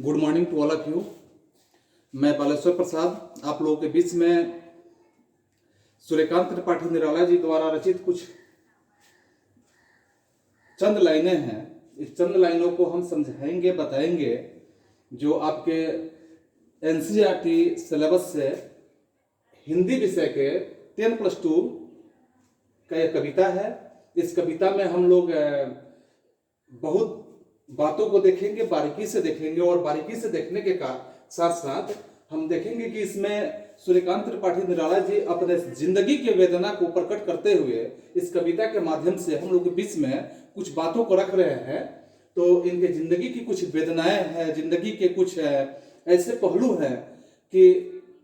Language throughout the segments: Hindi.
Good morning to all of you. मैं बालेश्वर प्रसाद आप लोगों के बीच में सूर्यकांत त्रिपाठी निराला जी द्वारा रचित कुछ चंद लाइनें हैं। इस चंद लाइनों को हम समझाएंगे, बताएंगे, जो आपके एनसीईआरटी सिलेबस से हिंदी विषय के 10+2 का यह कविता है। इस कविता में हम लोग बहुत बातों को देखेंगे, बारीकी से देखेंगे, और बारीकी से देखने के साथ साथ हम देखेंगे कि इसमें सूर्यकांत त्रिपाठी निराला जी अपने जिंदगी की वेदना को प्रकट करते हुए इस कविता के माध्यम से हम लोग के बीच में कुछ बातों को रख रहे हैं। तो इनके जिंदगी की कुछ वेदनाएं हैं, जिंदगी के कुछ ऐसे पहलू हैं कि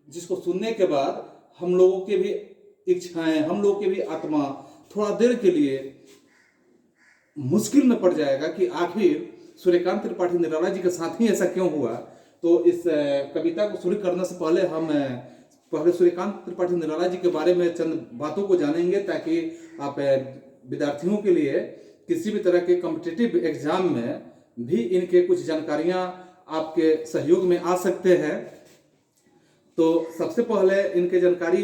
जिसको सुनने के बाद हम लोगों की भी इच्छाएं, हम लोगों की भी आत्मा थोड़ा देर के लिए मुश्किल में पड़ जाएगा कि आखिर सूर्यकांत त्रिपाठी निराला जी के साथ ही ऐसा क्यों हुआ। तो इस कविता को शुरू करने से पहले हम सूर्यकांत त्रिपाठी निराला जी के बारे में चंद बातों को जानेंगे, ताकि आप विद्यार्थियों के लिए किसी भी तरह के कॉम्पिटिटिव एग्जाम में भी इनके कुछ जानकारियां आपके सहयोग में आ सकते हैं। तो सबसे पहले इनके जानकारी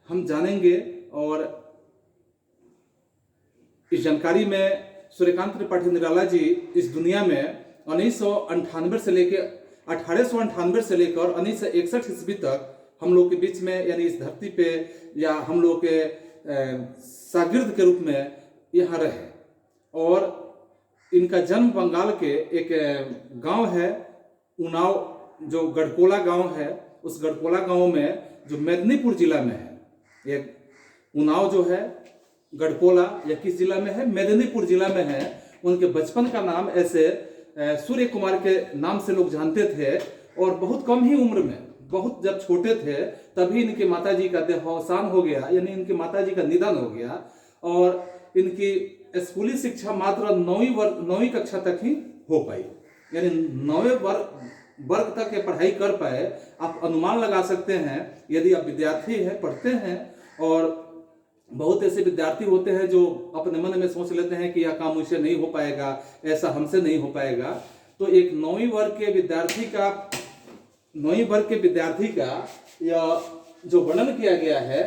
हम जानेंगे, और इस जानकारी में सूर्यकांत त्रिपाठी निराला जी इस दुनिया में 1898 से लेकर 1961 ईस्वी तक हम लोग के बीच में, यानी इस धरती पे या हम लोग के शागिर्द के रूप में यहाँ रहे। और इनका जन्म बंगाल के एक गांव है उन्नाव, जो गढ़कोला गांव है, उस गढ़कोला गांव में जो मेदिनीपुर जिला में है। ये उन्नाव जो है गढ़कोला या किस जिला में है? मेदिनीपुर जिला में है। उनके बचपन का नाम ऐसे सूर्य कुमार के नाम से लोग जानते थे, और बहुत कम ही उम्र में, बहुत जब छोटे थे तभी इनके माताजी का देहावसान हो गया, यानी इनके माताजी का निधन हो गया। और इनकी स्कूली शिक्षा मात्र 9वीं कक्षा तक ही हो पाई, यानी 9वें वर्ग तक ये पढ़ाई कर पाए। आप अनुमान लगा सकते हैं, यदि आप विद्यार्थी हैं, पढ़ते हैं, और बहुत ऐसे विद्यार्थी होते हैं जो अपने मन में सोच लेते हैं कि यह काम मुझसे नहीं हो पाएगा, ऐसा हमसे नहीं हो पाएगा। तो एक 9वीं वर्ग के विद्यार्थी का यह जो वर्णन किया गया है,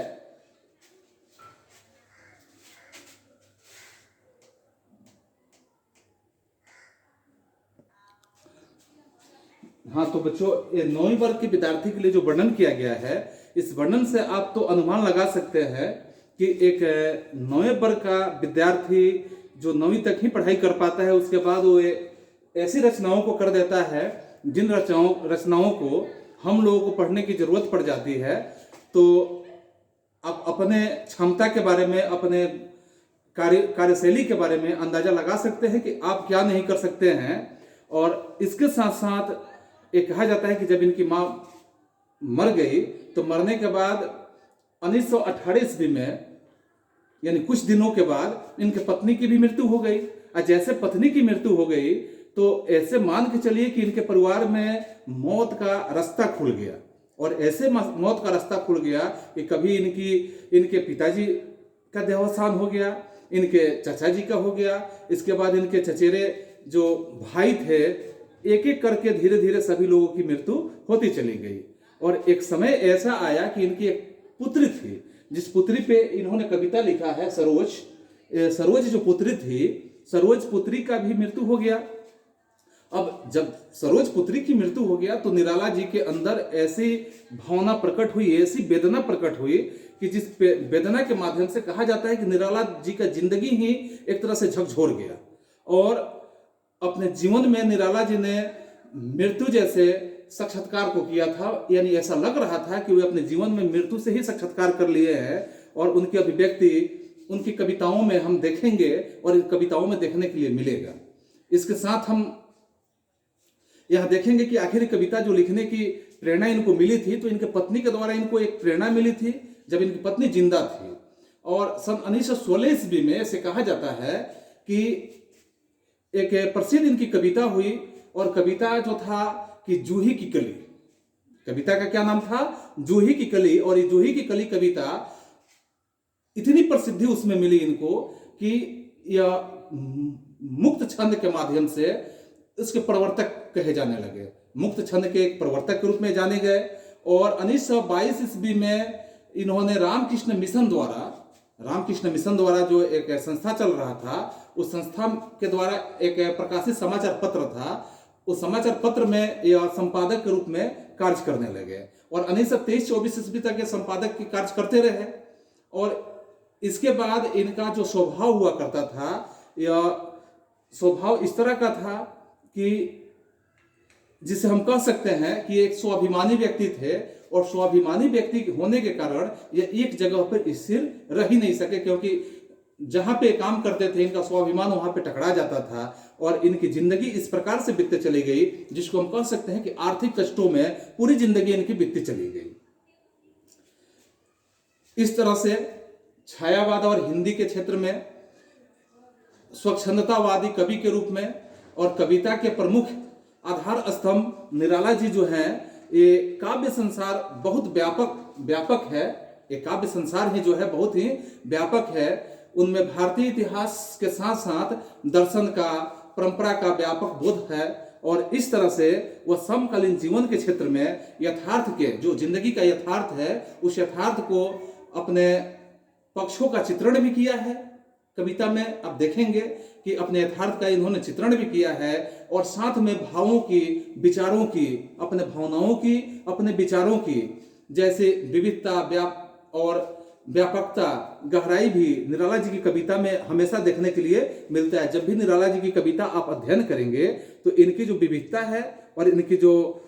हाँ, तो बच्चों, ये 9वीं वर्ग के विद्यार्थी के लिए जो वर्णन किया गया है, इस वर्णन से आप तो अनुमान लगा सकते हैं कि एक 9वें वर्ग का विद्यार्थी जो 9वीं तक ही पढ़ाई कर पाता है, उसके बाद वो ऐसी रचनाओं को कर देता है जिन रचनाओं को हम लोगों को पढ़ने की जरूरत पड़ जाती है। तो आप अपने क्षमता के बारे में, अपने कार्यशैली के बारे में अंदाजा लगा सकते हैं कि आप क्या नहीं कर सकते हैं। और इसके साथ साथ ये कहा जाता है कि जब इनकी माँ मर गई, तो मरने के बाद 1918 ईस्वी में, यानी कुछ दिनों के बाद, इनके पत्नी की भी मृत्यु हो गई। और जैसे पत्नी की मृत्यु हो गई, तो ऐसे मान के चलिए कि इनके परिवार में मौत का रास्ता खुल गया। और ऐसे मौत का रास्ता खुल गया कि कभी इनके पिताजी का देहावसान हो गया, इनके चाचा जी का हो गया, इसके बाद इनके चचेरे जो भाई थे, एक एक करके धीरे धीरे सभी लोगों की मृत्यु होती चली गई। और एक समय ऐसा आया कि इनकी एक पुत्री थी, जिस पुत्री पे इन्होंने कविता लिखा है, सरोज जो पुत्री थी, सरोज पुत्री का भी मृत्यु हो गया। अब जब सरोज पुत्री की मृत्यु हो गया, तो निराला जी के अंदर ऐसी भावना प्रकट हुई, ऐसी वेदना प्रकट हुई कि जिस वेदना के माध्यम से कहा जाता है कि निराला जी का जिंदगी ही एक तरह से झकझोर गया। और अपने जीवन में निराला जी ने मृत्यु जैसे साक्षात्कार को किया था, यानी ऐसा लग रहा था कि वे अपने जीवन में मृत्यु से ही साक्षात्कार कर लिए हैं। और उनकी अभिव्यक्ति उनकी कविताओं में हम देखेंगे, और इन कविताओं में देखने के लिए मिलेगा। इसके साथ हम यह देखेंगे कि आखिर कविता जो लिखने की प्रेरणा इनको मिली थी, तो इनके पत्नी के द्वारा इनको एक प्रेरणा मिली थी जब इनकी पत्नी जिंदा थी। और सन 1916 ईस्वी में ऐसे कहा जाता है कि एक प्रसिद्ध इनकी कविता हुई, और कविता जो था कि जूही की कली। कविता का क्या नाम था? जूही की कली। और ये जूही की कली कविता इतनी प्रसिद्धि उसमें मिली इनको कि यह मुक्त छंद के माध्यम से इसके प्रवर्तक कहे जाने लगे। मुक्त छंद के एक प्रवर्तक के रूप में जाने गए। और 1922 ईस्वी में इन्होंने रामकृष्ण मिशन द्वारा जो एक संस्था चल रहा था, उस संस्था के द्वारा एक प्रकाशित समाचार पत्र था, उस समाचार पत्र में यह संपादक के रूप में कार्य करने लगे और 1923-24 ईस्वी तक ये संपादक की कार्य करते रहे। और इसके बाद इनका जो स्वभाव हुआ करता था, यह स्वभाव इस तरह का था कि जिसे हम कह सकते हैं कि एक स्वाभिमानी व्यक्ति थे। और स्वाभिमानी व्यक्ति होने के कारण ये एक जगह पर स्थिर रह ही नहीं सके, क्योंकि जहां पे काम करते थे इनका स्वाभिमान वहां पे टकरा जाता था और इनकी जिंदगी इस प्रकार से बीतते चली गई, जिसको हम कह सकते हैं कि आर्थिक कष्टों में पूरी जिंदगी इनकी बीतती चली गई। इस तरह से छायावाद और हिंदी के क्षेत्र में स्वच्छंदतावादी कवि के रूप में और कविता के प्रमुख आधार स्तंभ निराला जी जो हैं, ये काव्य संसार बहुत व्यापक है। ये काव्य संसार ही जो है बहुत ही व्यापक है। उनमें भारतीय इतिहास के साथ साथ दर्शन का, परंपरा का व्यापक बोध है और इस तरह से वह समकालीन जीवन के क्षेत्र में यथार्थ के, जो जिंदगी का यथार्थ है, उस यथार्थ को अपने पक्षों का चित्रण भी किया है। कविता में आप देखेंगे कि अपने यथार्थ का इन्होंने चित्रण भी किया है और साथ में भावों की, विचारों की, अपने भावनाओं की, अपने विचारों की जैसे विविधता और व्यापकता, गहराई भी निराला जी की कविता में हमेशा देखने के लिए मिलता है। जब भी निराला जी की कविता आप अध्ययन करेंगे तो इनकी जो विविधता है और इनकी जो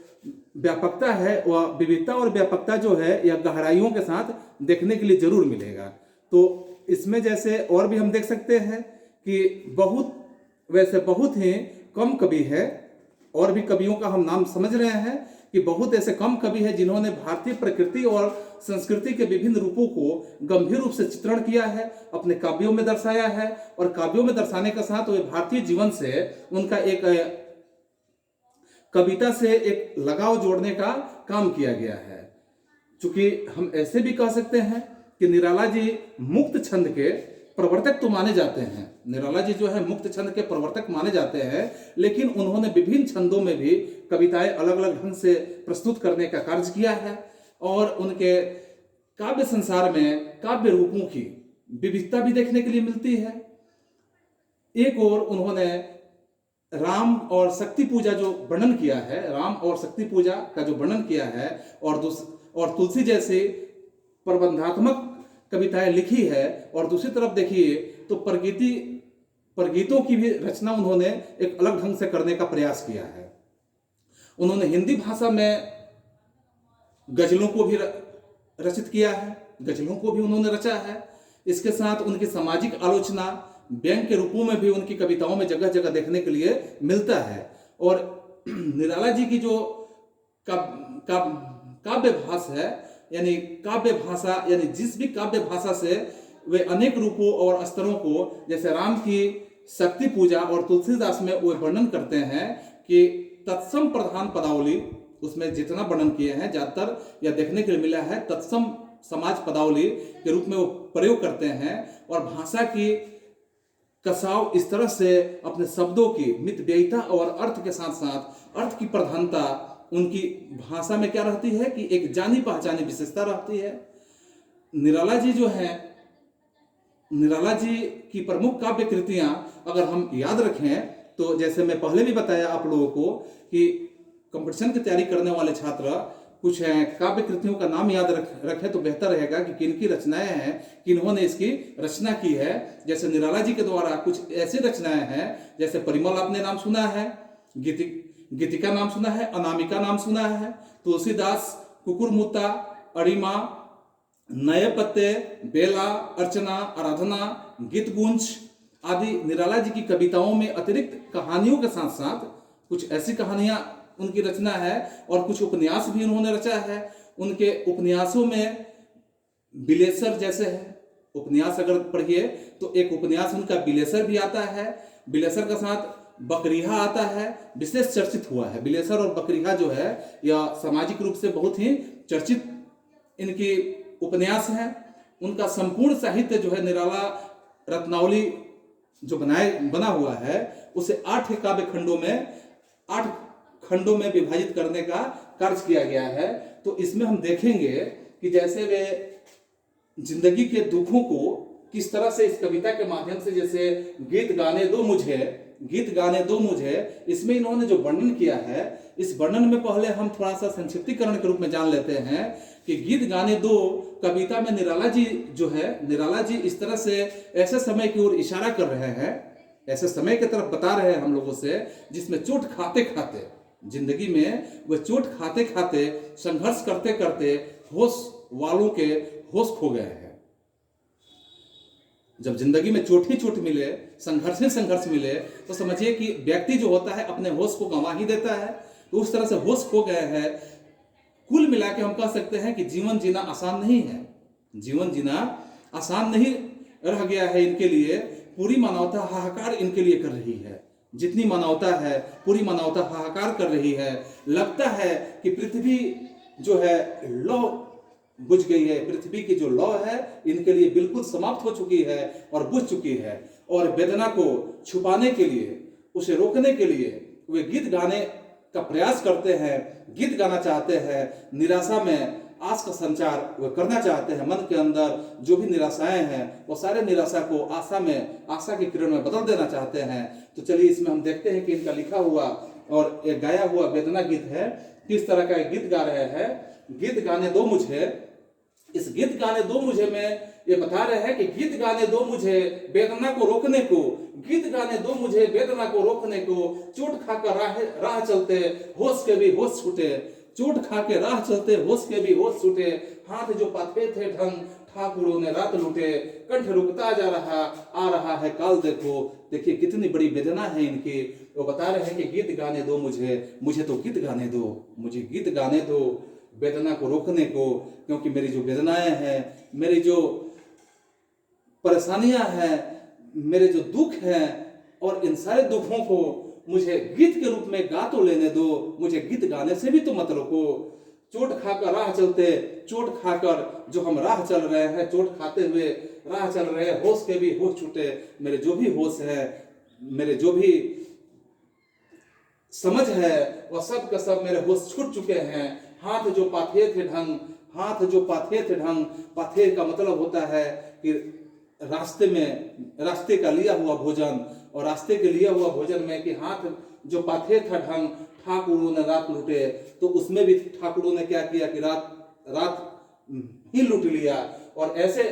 व्यापकता है, वह विविधता और व्यापकता जो है यह गहराइयों के साथ देखने के लिए जरूर मिलेगा। तो इसमें जैसे और भी हम देख सकते हैं कि बहुत ही कम कवि है, और भी कवियों का हम नाम समझ रहे हैं कि बहुत ऐसे कम कवि हैं जिन्होंने भारतीय प्रकृति और संस्कृति के विभिन्न रूपों को गंभीर रूप से चित्रण किया है, अपने काव्यों में दर्शाया है और काव्यों में दर्शाने के साथ वे भारतीय जीवन से उनका एक कविता से एक लगाव जोड़ने का काम किया गया है। चूंकि हम ऐसे भी कह सकते हैं कि निराला जी मुक्त छंद के प्रवर्तक तो माने जाते हैं, निराला जी जो है मुक्त छंद के प्रवर्तक माने जाते हैं, लेकिन उन्होंने विभिन्न छंदों में भी कविताएं अलग अलग ढंग से प्रस्तुत करने का कार्य किया है और उनके काव्य संसार में काव्य रूपों की विविधता भी देखने के लिए मिलती है। एक और उन्होंने राम और शक्ति पूजा जो वर्णन किया है, राम और शक्ति पूजा का जो वर्णन किया है और तुलसी जैसे प्रबंधात्मक कविताएं लिखी है, और दूसरी तरफ देखिए तो प्रगीतों की भी रचना उन्होंने एक अलग ढंग से करने का प्रयास किया है। उन्होंने हिंदी भाषा में गजलों को भी रचित किया है, गजलों को भी उन्होंने रचा है। इसके साथ उनकी सामाजिक आलोचना व्यंग के रूपों में भी उनकी कविताओं में जगह जगह देखने के लिए मिलता है। और निराला जी की जो काव्य भाषा है, यानी काव्य भाषा, यानी जिस भी काव्य भाषा से वे अनेक रूपों और स्तरों को, जैसे राम की शक्ति पूजा और तुलसीदास में वे वर्णन करते हैं कि तत्सम प्रधान पदावली, उसमें जितना वर्णन किए हैं ज्यादातर यह देखने के लिए मिला है तत्सम समाज पदावली के रूप में वो प्रयोग करते हैं। और भाषा की कसाव इस तरह से अपने शब्दों की मितव्ययिता और अर्थ के साथ साथ अर्थ की प्रधानता उनकी भाषा में क्या रहती है कि एक जानी पहचानी विशेषता रहती है। निराला जी जो है, निराला जी की प्रमुख काव्य कृतियां अगर हम याद रखें तो जैसे मैं पहले भी बताया आप लोगों को कि कंपटीशन की तैयारी करने वाले छात्र कुछ काव्य कृतियों का नाम याद रखें तो बेहतर रहेगा कि किनकी रचनाएं हैं, किन्होंने इसकी रचना की है। जैसे निराला जी के द्वारा कुछ ऐसी रचनाएं हैं, जैसे परिमल आपने नाम सुना है, गीतिका नाम सुना है, अनामिका नाम सुना है, तुलसीदास कुकुरमुत्ता, अरिमा, नए पत्ते, बेला, अर्चना, आराधना, गीत गुंज आदि निराला जी की कविताओं में अतिरिक्त कहानियों के साथ साथ कुछ ऐसी कहानियां उनकी रचना है और कुछ उपन्यास भी उन्होंने रचा है। उनके उपन्यासों में बिलेसर जैसे है, उपन्यास अगर पढ़िए तो एक उपन्यास उनका बिलेसर भी आता है, बिलेसर का साथ बकरीहा आता है, विशेष चर्चित हुआ है। बिलेसर और बकरीहा जो है यह सामाजिक रूप से बहुत ही चर्चित इनकी उपन्यास है। उनका संपूर्ण साहित्य जो है निराला रत्नावली जो बना हुआ है उसे 8 काव्य खंडों में 8 खंडों में विभाजित करने का कार्य किया गया है। तो इसमें हम देखेंगे कि जैसे वे जिंदगी के दुखों को किस तरह से इस कविता के माध्यम से, जैसे गीत गाने दो मुझे, गीत गाने दो मुझे, इसमें इन्होंने जो वर्णन किया है, इस वर्णन में पहले हम थोड़ा सा संक्षिप्तीकरण के रूप में जान लेते हैं कि गीत गाने दो कविता में निराला जी जो है, निराला जी इस तरह से ऐसे समय की ओर इशारा कर रहे हैं, ऐसे समय की तरफ बता रहे हैं हम लोगों से, जिसमें चोट खाते खाते जिंदगी में वह चोट खाते खाते, संघर्ष करते करते होश वालों के होश खो गए हैं। जब जिंदगी में चोट ही चोट मिले, संघर्ष ही संघर्ष मिले, तो समझिए कि व्यक्ति जो होता है अपने होश को गंवा ही देता है। तो उस तरह से होश खो गए हैं। कुल मिला के हम कह सकते हैं कि जीवन जीना आसान नहीं है, जीवन जीना आसान नहीं रह गया है इनके लिए। पूरी मानवता हाहाकार इनके लिए कर रही है, जितनी मानवता है पूरी मानवता हाहाकार कर रही है। लगता है कि पृथ्वी जो है लौ बुझ गई है, पृथ्वी की जो लौ है इनके लिए बिल्कुल समाप्त हो चुकी है और बुझ चुकी है। और वेदना को छुपाने के लिए, उसे रोकने के लिए वे गीत गाने का प्रयास करते हैं, गीत गाना चाहते हैं। निराशा में आस का संचार वे करना चाहते हैं। मन के अंदर जो भी निराशाएं हैं वो सारे निराशा को आशा में, आशा की किरण में बदल देना चाहते हैं। तो चलिए इसमें हम देखते हैं कि इनका लिखा हुआ और एक गाया हुआ वेदना गीत है, किस तरह का गीत गा रहे हैं। गीत गाने दो मुझे, इस गीत गाने दो मुझे में ये बता रहे हैं कि गीत गाने दो मुझे वेदना को रोकने को, गीत गाने दो मुझे वेदना को रोकने को। चोट खाकर राह चलते होश के भी होश छूटे, चोट खा के राह चलते होश के भी होश छूटे। हाथ जो पाथे थे ढंग ठाकुरों ने रात लूटे, कंठ रुकता जा रहा आ रहा है काल देखो। देखिए कितनी बड़ी वेदना है इनकी। वो बता रहे हैं कि गीत गाने दो मुझे, मुझे तो गीत गाने दो, मुझे गीत गाने दो वेदना को रोकने को। क्योंकि मेरी जो वेदनाएं हैं, मेरी जो परेशानियां हैं, मेरे जो दुख हैं, और इन सारे दुखों को मुझे गीत के रूप में गा तो लेने दो, मुझे गीत गाने से भी तो मत रोको। चोट खाकर राह चलते, चोट खाकर जो हम राह चल रहे हैं, चोट खाते हुए राह चल रहे हैं, होश के भी होश छूटे। मेरे जो भी होश है, मेरे जो भी समझ है, वह सब का सब मेरे होश छूट चुके हैं। हाथ जो पाथे थे ढंग, हाथ जो पाथे थे ढंग, पाथे का मतलब होता है कि रास्ते में, रास्ते का लिया हुआ भोजन, और रास्ते के लिया हुआ भोजन में कि हाथ जो पाथे था ढंग ठाकुरों ने रात लूटे। तो उसमें भी ठाकुरों ने क्या किया कि रात ही लूट लिया। और ऐसे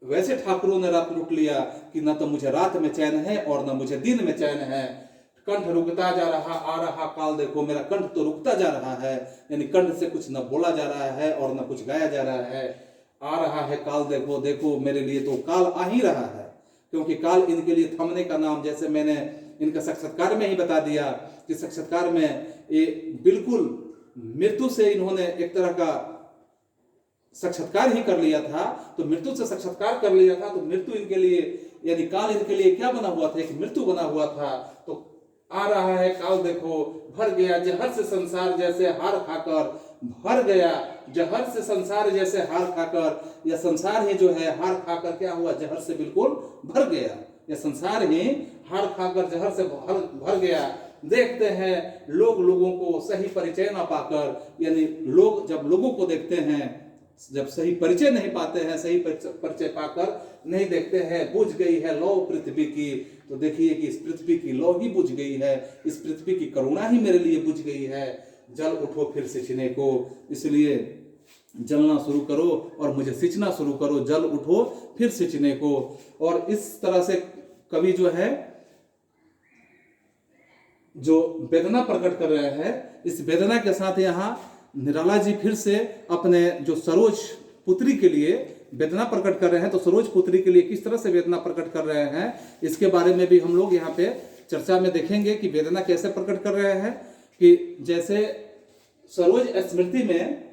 वैसे ठाकुरों ने रात लूट लिया कि न तो मुझे रात में चैन है और न मुझे दिन में चैन है। कंठ रुकता जा रहा आ रहा काल देखो, मेरा कंठ तो रुकता जा रहा है, यानी कंठ से कुछ न बोला जा रहा है और न कुछ गाया जा रहा है। आ रहा है काल देखो, देखो मेरे लिए तो काल आ ही रहा है। क्योंकि काल इनके लिए थमने का नाम, जैसे मैंने इनका साक्षात्कार में ही बता दिया कि साक्षात्कार में ये बिल्कुल मृत्यु से इन्होंने एक तरह का साक्षात्कार ही कर लिया था। तो मृत्यु से साक्षात्कार कर लिया था, तो मृत्यु इनके लिए, यानी काल इनके लिए क्या बना हुआ था, एक मृत्यु बना हुआ था। तो आ रहा है काल देखो, भर गया जहर से संसार जैसे हार खाकर, भर गया जहर से संसार जैसे हार खाकर। यह संसार ही जो है हार खाकर क्या हुआ, जहर से बिल्कुल भर गया। यह संसार ही हार खाकर जहर से भर गया। देखते हैं लोग लोगों को सही परिचय ना पाकर, यानी लोग जब लोगों को देखते हैं, जब सही परिचय नहीं पाते हैं, सही परिचय पाकर नहीं देखते हैं। बुझ गई है लौ पृथ्वी की, तो देखिए कि इस पृथ्वी की लौ ही बुझ गई है, इस पृथ्वी की करुणा ही मेरे लिए बुझ गई है। जल उठो फिर सींचने को, इसलिए जलना शुरू करो और मुझे सींचना शुरू करो, जल उठो फिर सींचने को। और इस तरह से कवि जो है जो वेदना प्रकट कर रहे हैं, इस वेदना के साथ यहाँ निराला जी फिर से अपने जो सरोज पुत्री के लिए वेदना प्रकट कर रहे हैं। तो सरोज पुत्री के लिए किस तरह से वेदना प्रकट कर रहे हैं, इसके बारे में भी हम लोग यहाँ पे चर्चा में देखेंगे कि वेदना कैसे प्रकट कर रहे हैं। कि जैसे सरोज स्मृति में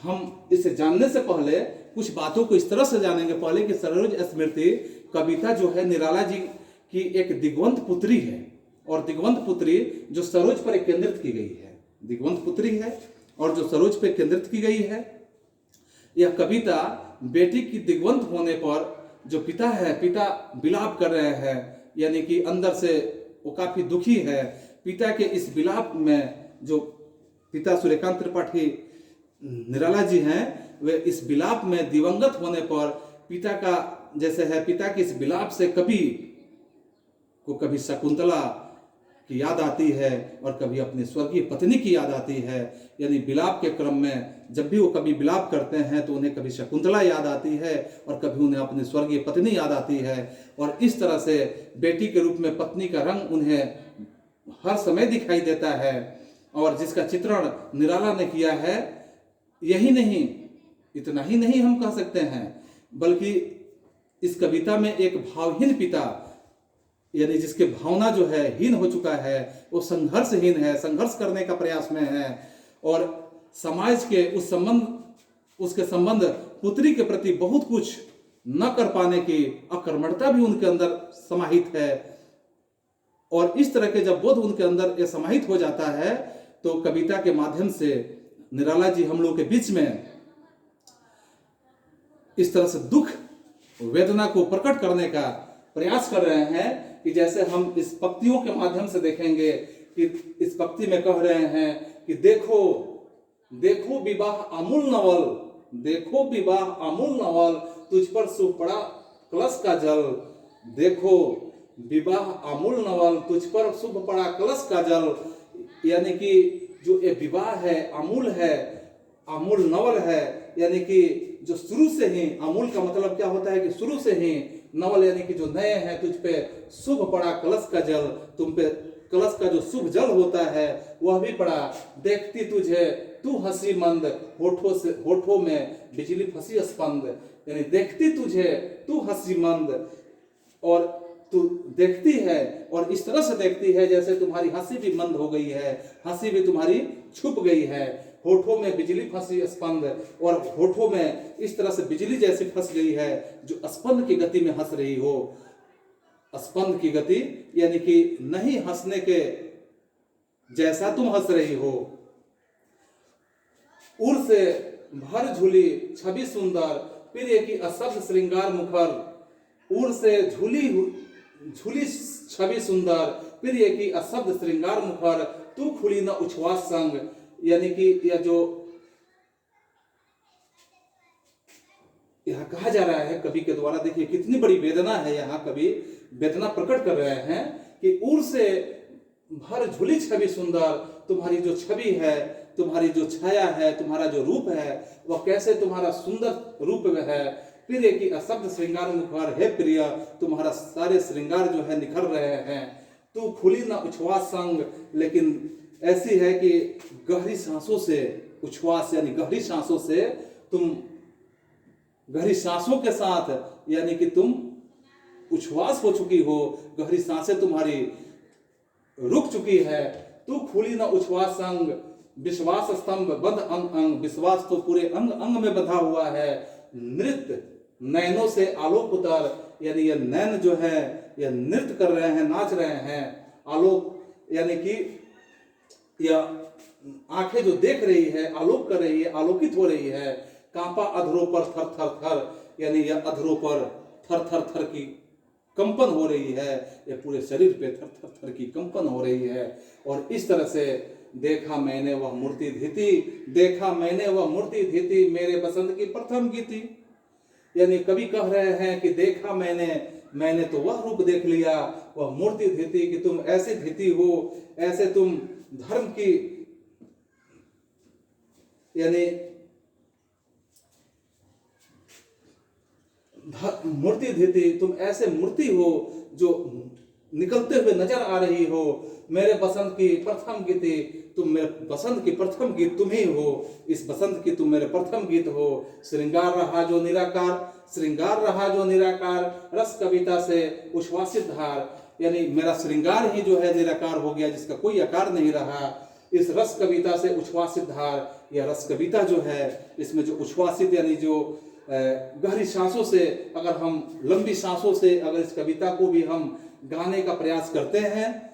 हम इसे जानने से पहले कुछ बातों को इस तरह से जानेंगे पहले कि सरोज स्मृति कविता जो है निराला जी की एक दिग्वंत पुत्री है, और दिग्वंत पुत्री जो सरोज पर केंद्रित की गई है, दिग्वंत पुत्री है और जो सरोज पर केंद्रित की गई है। यह कविता बेटी की दिग्वंत होने पर जो पिता है, पिता विलाप कर रहे हैं, यानी कि अंदर से वो काफी दुखी है पिता के इस विलाप में जो पिता सूर्यकांत त्रिपाठी निराला जी हैं, वे इस विलाप में दिवंगत होने पर पिता का जैसे है, पिता के इस विलाप से कभी शकुंतला की याद आती है और कभी अपनी स्वर्गीय पत्नी की याद आती है। यानी विलाप के क्रम में जब भी वो कभी विलाप करते हैं तो उन्हें कभी शकुंतला याद आती है और कभी उन्हें अपनी स्वर्गीय पत्नी याद आती है। और इस तरह से बेटी के रूप में पत्नी का रंग उन्हें हर समय दिखाई देता है। और जिसका चित्रण निराला ने किया है, यही नहीं, इतना ही नहीं हम कह सकते हैं, बल्कि इस कविता में एक भावहीन पिता, यानी जिसके भावना जो है हीन हो चुका है, वो संघर्षहीन है, संघर्ष करने का प्रयास में है। और समाज के उसके संबंध पुत्री के प्रति बहुत कुछ न कर पाने की अकर्मणता भी उनके अंदर समाहित है। और इस तरह के जब बोध उनके अंदर ये समाहित हो जाता है तो कविता के माध्यम से निराला जी हम लोग के बीच में इस तरह से दुख वेदना को प्रकट करने का प्रयास कर रहे हैं कि जैसे हम इस पंक्तियों के माध्यम से देखेंगे कि इस पंक्ति में कह रहे हैं कि देखो देखो विवाह अमूल नवल, देखो विवाह अमूल नवल, तुझ पर सूख पड़ा कलश का जल। देखो विवाह अमूल नवल, तुझ पर शुभ पड़ा कलश का जल। यानी कि जो ये विवाह है अमूल है, अमूल नवल है, यानी कि जो शुरू से ही, अमूल का मतलब क्या होता है कि शुरू से ही, नवल यानी कि जो नए हैं, तुझ पे शुभ पड़ा कलश का जल, तुम पे कलश का जो शुभ जल होता है वह भी पड़ा। देखती तुझे तू हंसी मंद, होठों में बिजली फंसी स्पंद। यानी देखती तुझे तू हंसी मंद, और तू देखती है और इस तरह से देखती है जैसे तुम्हारी हंसी भी मंद हो गई है, हंसी भी तुम्हारी छुप गई है। होठों में बिजली फंसी स्पंद, और होठों में इस तरह से बिजली जैसी फंस गई है जो स्पंद की गति में हंस रही हो। स्पंद की गति यानी कि नहीं हंसने के जैसा तुम हंस रही हो। उर से भर झूली छवि सुंदर, प्रिय की अशब्द श्रृंगार मुखर। उर से झूली छवि सुंदर, प्रिय की अशब्द श्रृंगार मुखर, तू खुली न उच्छ्वास संग। यानी कि यह जो यहाँ कहा जा रहा है कवि के द्वारा, देखिए कितनी बड़ी वेदना है, यहाँ कवि वेदना प्रकट कर रहे हैं कि उर से भर झूली छवि सुंदर, तुम्हारी जो छवि है, तुम्हारी जो छाया है, तुम्हारा जो रूप है, वह कैसे तुम्हारा सुंदर रूप है। प्रिय की अशब्द श्रृंगार मुखर, है प्रिय तुम्हारा सारे श्रृंगार जो है निखर रहे हैं। तू खुली ना उच्छ्वास संग, लेकिन ऐसी है कि गहरी सांसों से, उच्छ्वास यानी गहरी सांसों से, तुम गहरी सांसों के साथ यानी कि तुम उच्छ्वास हो चुकी हो, गहरी सांसें तुम्हारी रुक चुकी है। तू खुली ना उच्छ्वास संग, विश्वास स्तंभ बंध अंग अंग, विश्वास तो पूरे अंग अंग में बंधा हुआ है। नृत्य नैनों से आलोक उतर, यानी ये नैन जो है ये नृत्य कर रहे हैं, नाच रहे हैं। आलोक यानी कि यह आंखें जो देख रही है, आलोक कर रही है, आलोकित हो रही है। कांपा अधरों पर थर थर थर, यानी यह अधरों पर थर थर थर की कंपन हो रही है, यह पूरे शरीर पे थर थर थर की कंपन हो रही है। और इस तरह से देखा मैंने वह मूर्ति धीती, देखा मैंने वह मूर्ति धीती, मेरे बसंत की प्रथम गीति। यानी कवि कह रहे हैं कि देखा मैंने तो वह रूप देख लिया, वह मूर्ति धीती, कि तुम ऐसे धीती हो, ऐसे तुम धर्म की यानी मूर्ति धीती, तुम ऐसे मूर्ति हो जो निकलते हुए नजर आ रही हो। मेरे बसंत की प्रथम गीति, तुम मेरे बसंत की प्रथम गीत तुम ही हो, इस बसंत की तुम मेरे प्रथम गीत हो। श्रृंगार रहा जो निराकार, श्रृंगार रहा जो निराकार, रस कविता से उच्छ्वासित धार। यानी मेरा श्रृंगार ही जो है निराकार हो गया, जिसका कोई आकार नहीं रहा। इस रस कविता से उच्छ्वासित धार, यह रस कविता जो है, इसमें जो उच्छ्वासित यानी जो गहरी सांसों से, अगर हम लंबी सांसों से अगर इस कविता को भी हम गाने का प्रयास करते हैं,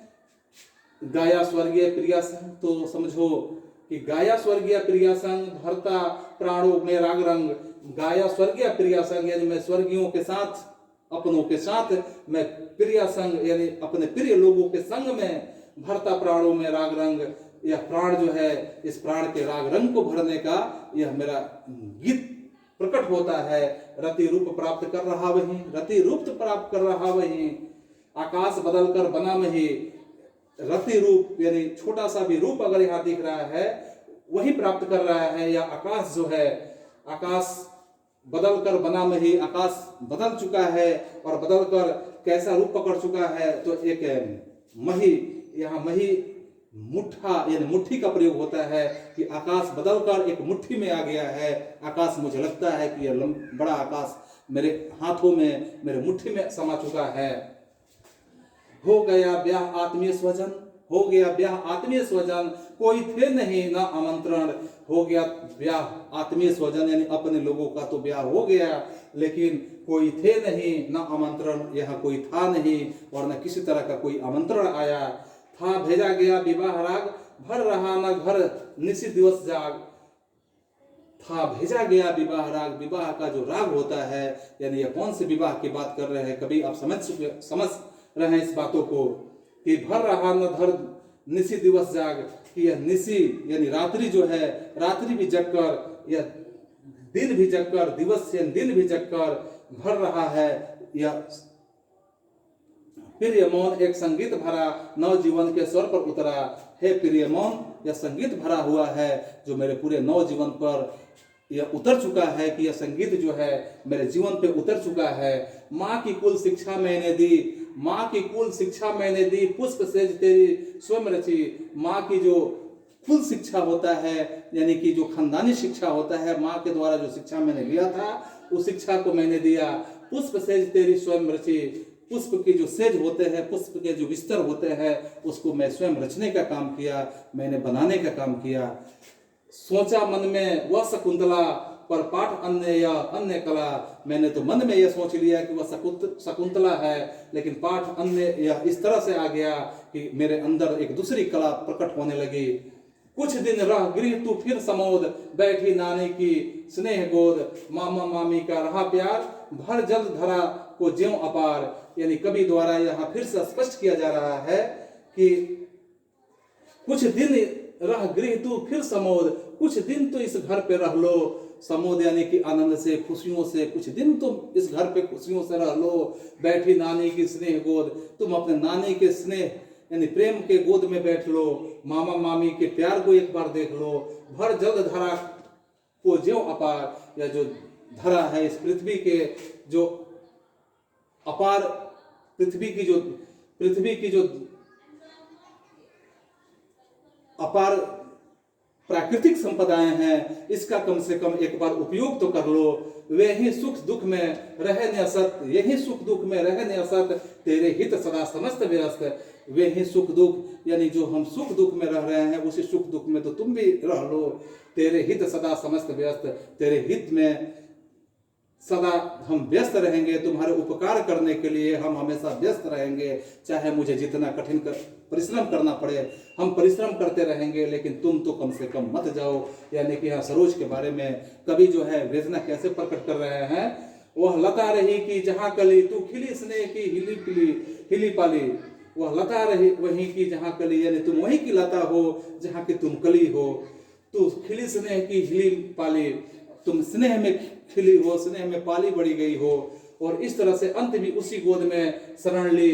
गाया स्वर्गीय प्रिया संग, तो समझो कि गाया स्वर्गीय प्रिया संग, भरता प्राणों में राग रंग। गाया स्वर्गीय प्रिया संग, यानी मैं स्वर्गीयों के साथ, अपनों के साथ मैं प्रिया संग यानी अपने प्रिय लोगों के संग में भरता प्राणों में राग रंग, यह प्राण जो है, इस प्राण के राग रंग को भरने का यह मेरा गीत प्रकट होता है। रति रूप प्राप्त कर रहा वही, रति रूप प्राप्त कर रहा वही, आकाश बदल कर बना वही। रति रूप यानी छोटा सा भी रूप अगर यहाँ दिख रहा है वही प्राप्त कर रहा है। या आकाश जो है, आकाश बदल कर बना मही, आकाश बदल चुका है और बदल कर कैसा रूप पकड़ चुका है। तो एक मही, यहाँ मही मुट्ठा यानी मुट्ठी का प्रयोग होता है कि आकाश बदलकर एक मुट्ठी में आ गया है। आकाश मुझे लगता है कि यह बड़ा आकाश मेरे हाथों में, मेरे मुट्ठी में समा चुका है। हो गया ब्याह आत्मीय स्वजन, हो गया ब्याह आत्मीय स्वजन, कोई थे नहीं ना आमंत्रण। हो गया ब्याह आत्मीय स्वजन यानी अपने लोगों का तो ब्याह हो गया, लेकिन कोई थे नहीं ना आमंत्रण, यहाँ कोई था नहीं और न किसी तरह का कोई आमंत्रण आया। था भेजा गया विवाह राग, भर रहा न घर निसी दिवस जाग। था भेजा गया विवाह राग, विवाह का जो राग होता है, यानी ये कौन से विवाह की बात कर रहे हैं, कभी आप समझ रहे हैं इस बातों को कि भर रहा न धर निसी दिवस जाग, कि यह निसी यानी रात्रि जो है, रात्रि भी जगकर, यह दिन भी जगकर, दिवस से दिन भी जगकर भर रहा है। यह प्रिय मौन एक संगीत भरा नव जीवन के स्वर पर उतरा। हे प्रिय मौन, यह संगीत भरा हुआ है जो मेरे पूरे नव जीवन पर यह उतर चुका है, कि यह संगीत जो है मेरे जीवन पे उतर चुका है। माँ की कुल शिक्षा मैंने दी, माँ की कुल शिक्षा मैंने दी, पुष्प सेज तेरी स्वयं रची। माँ की जो कुल शिक्षा होता है यानी कि जो खानदानी शिक्षा होता है, माँ के द्वारा जो शिक्षा मैंने लिया था उस शिक्षा को मैंने दिया। पुष्प सेज तेरी स्वयं रची, पुष्प के जो सेज होते हैं, पुष्प के जो बिस्तर होते हैं, उसको मैं स्वयं रचने का काम किया, मैंने बनाने का काम किया। सोचा मन में वह शकुंतला, पर पाठ अन्य या अन्य कला। मैंने तो मन में यह सोच लिया कि वह शकुंतला है, लेकिन पाठ अन्य या इस तरह से आ गया कि मेरे अंदर एक दूसरी कला प्रकट होने लगी। कुछ दिन रह गृह तू फिर समोद, बैठी नानी की स्नेह गोद। मामा मामी का रहा प्यार, भर जल धरा को ज्यों अपार। यानी कवि द्वारा यहाँ फिर से स्पष्ट किया जा रहा है कि कुछ दिन रह गृह तू फिर समोद, कुछ दिन तो इस घर पे रह लो। समोद यानी कि आनंद से, खुशियों से, कुछ दिन तुम इस घर पे खुशियों से रह लो। बैठी नानी की स्नेह गोद, तुम अपने नानी के स्नेह यानी प्रेम के गोद में बैठ लो। मामा मामी के प्यार को एक बार देख लो। भर जल धरा को ज्यों अपार, या जो धरा है इस पृथ्वी के जो अपार, पृथ्वी की जो अपार प्राकृतिक संपदाएं हैं, इसका कम से कम एक बार उपयोग तो कर लो। वे ही सुख दुख में रहे न असत, यही सुख दुख में रहे न असत, तेरे हित सदा समस्त व्यस्त। वे ही सुख दुख यानी जो हम सुख दुख में रह रहे हैं, उसी सुख दुख में तो तुम भी रह लो। तेरे हित सदा समस्त व्यस्त, तेरे हित में सदा हम व्यस्त रहेंगे, तुम्हारे उपकार करने के लिए हम हमेशा व्यस्त रहेंगे। चाहे मुझे जितना कठिन परिश्रम करना पड़े, हम परिश्रम करते रहेंगे, लेकिन तुम तो कम से कम मत जाओ। यानी कि यहाँ सरोज के बारे में कवि जो है वेदना कैसे प्रकट कर रहे हैं। वह लता रही कि जहाँ कली, तू खिली स्नेह की हिली पाली। वह लता रही वहीं की जहाँ कली, यानी तुम वहीं की लता हो जहाँ की तुम कली हो। तू खिली स्नेह की हिली पाली, तुम स्नेह में खिली हो, स्नेह में पाली बढ़ी गई हो। और इस तरह से अंत भी उसी गोद में शरण ली।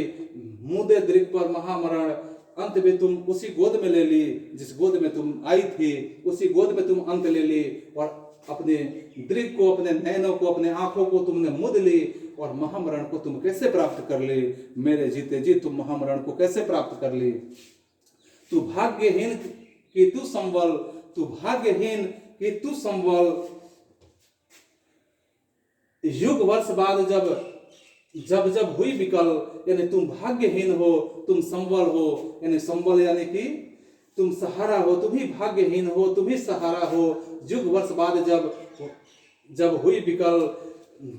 मुदे दृक पर महामरण, अंत भी तुम उसी गोद में ले ली, जिस गोद में तुम आई थी उसी गोद में तुम अंत ले ली। और अपने दृक को, अपने नैनों को, अपने आंखों को तुमने मुद ली। और महामरण को तुम कैसे प्राप्त कर ली? मेरे जीते जी तुम महामरण को कैसे प्राप्त कर ली? तू भाग्यहीन कि तू संबल, तू भाग्यहीन कि तू संबल। युग वर्ष बाद जब हुई विकल, यानी तुम भाग्यहीन हो, तुम संबल हो। यानी संबल यानी कि तुम सहारा हो, तुम ही भाग्यहीन हो, तुम ही सहारा हो। युग वर्ष बाद जब हुई विकल,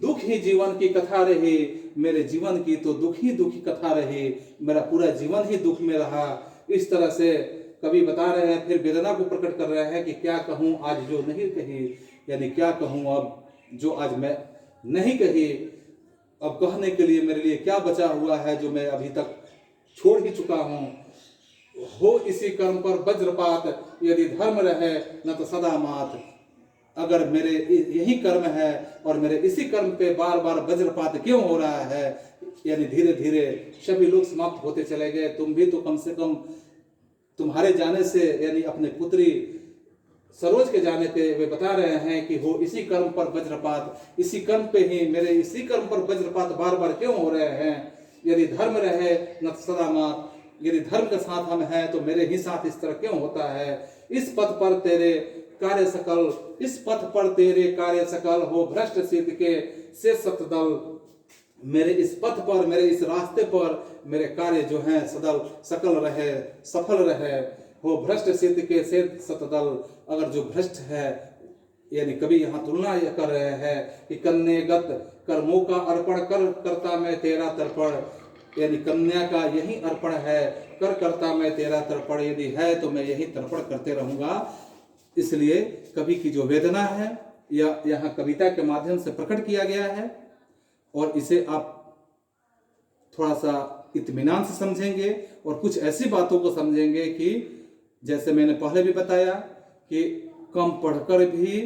दुख ही जीवन की कथा रही। मेरे जीवन की तो दुख ही कथा रही, मेरा पूरा जीवन ही दुख में रहा। इस तरह से कवि बता रहे हैं, फिर वेदना को प्रकट कर रहे हैं कि क्या कहूँ आज जो नहीं कही, यानी क्या कहूँ अब जो आज मैं नहीं कही। अब कहने के लिए मेरे लिए क्या बचा हुआ है जो मैं अभी तक छोड़ ही चुका हूँ। हो इसी कर्म पर वज्रपात, यदि धर्म रहे न तो सदा मात। अगर मेरे यही कर्म है और मेरे इसी कर्म पे बार बार वज्रपात क्यों हो रहा है, यानी धीरे धीरे सभी लोग समाप्त होते चले गए, तुम भी तो कम से कम तुम्हारे जाने से, यानी अपने पुत्री सरोज के जाने पे वे बता रहे हैं कि हो इसी कर्म पर वज्रपात, इसी कर्म पे ही, मेरे इसी कर्म पर वज्रपात बार बार क्यों हो रहे हैं। यदि धर्म रहे न सदा मात, यदि धर्म के साथ हम हैं तो मेरे ही साथ इस तरह क्यों होता है। इस पथ पर तेरे कार्य सकल, इस पथ पर तेरे कार्य सकल, हो भ्रष्ट सिद्ध के से सतदल। मेरे इस पथ पर, मेरे इस रास्ते पर मेरे कार्य जो हैं सदल सकल रहे, सफल रहे, हो भ्रष्ट सिद्ध के से सतदल। अगर जो भ्रष्ट है, यानी कभी यहाँ तुलना यह कर रहे हैं कि कन्यागत कर्मों का अर्पण कर करता मैं तेरा तर्पण, यानी कन्या का यही अर्पण है, कर करता मैं तेरा तर्पण, यदि है तो मैं यही तर्पण करते रहूंगा। इसलिए कवि की जो वेदना है या यहाँ कविता के माध्यम से प्रकट किया गया है, और इसे आप थोड़ा सा इत्मीनान से समझेंगे और कुछ ऐसी बातों को समझेंगे कि जैसे मैंने पहले भी बताया कि कम पढ़कर भी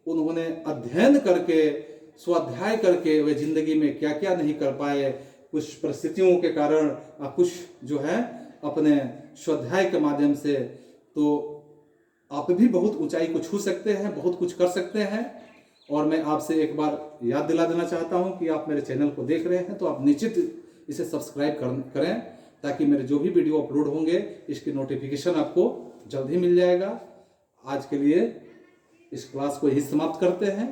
उन्होंने अध्ययन करके, स्वाध्याय करके वे जिंदगी में क्या क्या नहीं कर पाए, कुछ परिस्थितियों के कारण, कुछ जो है अपने स्वाध्याय के माध्यम से। तो आप भी बहुत ऊंचाई को छू सकते हैं, बहुत कुछ कर सकते हैं। और मैं आपसे एक बार याद दिला देना चाहता हूं कि आप मेरे चैनल को देख रहे हैं तो आप निश्चित इसे सब्सक्राइब करें, ताकि मेरे जो भी वीडियो अपलोड होंगे इसकी नोटिफिकेशन आपको जल्द ही मिल जाएगा। आज के लिए इस क्लास को यही समाप्त करते हैं।